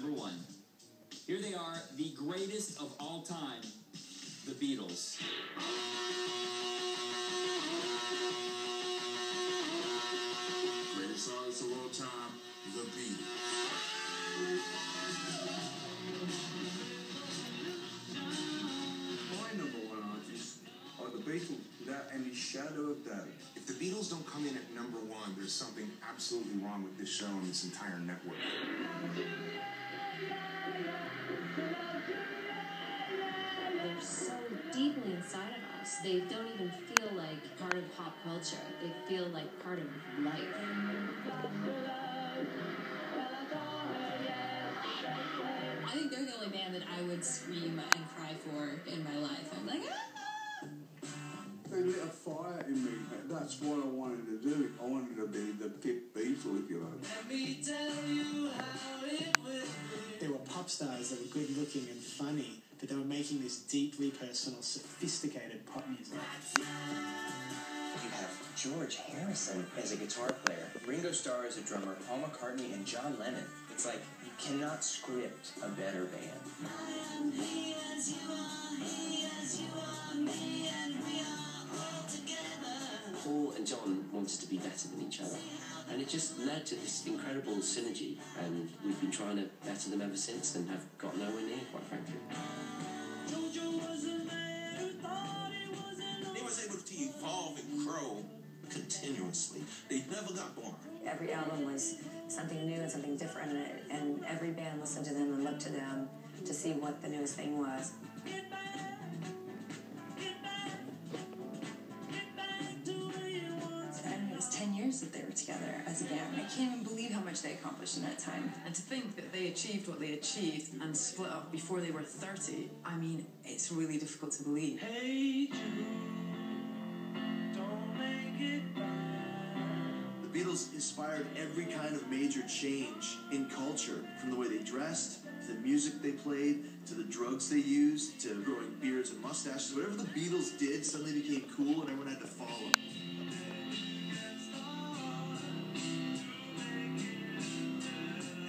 number 1. Here they are, the greatest of all time, the Beatles. Greatest artists of all time, the Beatles. My number 1 artist are the Beatles, without any shadow of doubt. If the Beatles don't come in at number 1, there's something absolutely wrong with this show and this entire network. They're so deeply inside of us. They don't even feel like part of pop culture. They feel like part of life. I think they're the only band that I would scream and cry for in my life. I'm like, ah! They lit a fire in me. That's what I wanted to do. I wanted to be the Pip Beatle, if you like. Let me tell you how it will be. There were pop stars that were good looking and funny, but they were making this deeply personal, sophisticated pop music. You have George Harrison as a guitar player, Ringo Starr as a drummer, Paul McCartney, and John Lennon. It's like you cannot script a better band. I am he as you are, he as you are, me and we are all together. Paul and John wanted to be better than each other, and it just led to this incredible synergy, and we've been trying to better them ever since and have got nowhere near, quite frankly. They was able to evolve and grow continuously. They never got boring. Every album was something new and something different, and every band listened to them and looked to them to see what the newest thing was. It was 10 years that they were together as a band. I can't even believe how much they accomplished in that time. And to think that they achieved what they achieved and split up before they were 30, I mean, it's really difficult to believe. Hey Jude, don't make it bad. The Beatles inspired every kind of major change in culture, from the way they dressed, to the music they played, to the drugs they used, to growing beards and mustaches. Whatever the Beatles did suddenly became cool and everyone had to follow.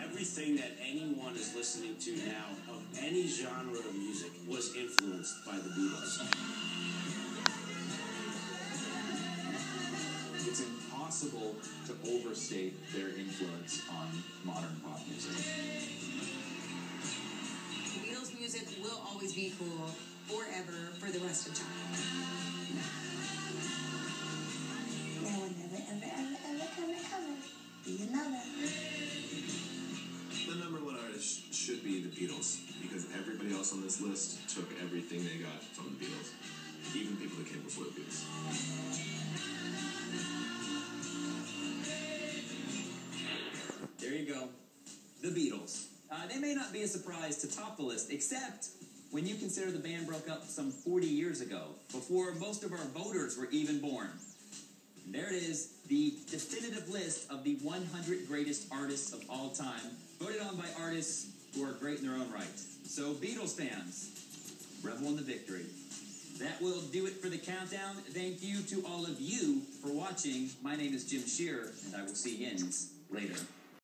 Everything that anyone is listening to now of any genre of music was influenced by the Beatles. It's impossible to overstate their influence on modern pop music. Beatles music will always be cool forever for the rest of time. There will never, ever, ever, ever be another. The number 1 artist should be the Beatles, because everybody else on this list took everything they got from the Beatles, even people that came before the Beatles. There you go. The Beatles. They may not be a surprise to top the list, except when you consider the band broke up some 40 years ago, before most of our voters were even born. And there it is, the definitive list of the 100 greatest artists of all time, voted on by artists who are great in their own right. So, Beatles fans, revel in the victory. That will do it for the countdown. Thank you to all of you for watching. My name is Jim Shearer, and I will see you later.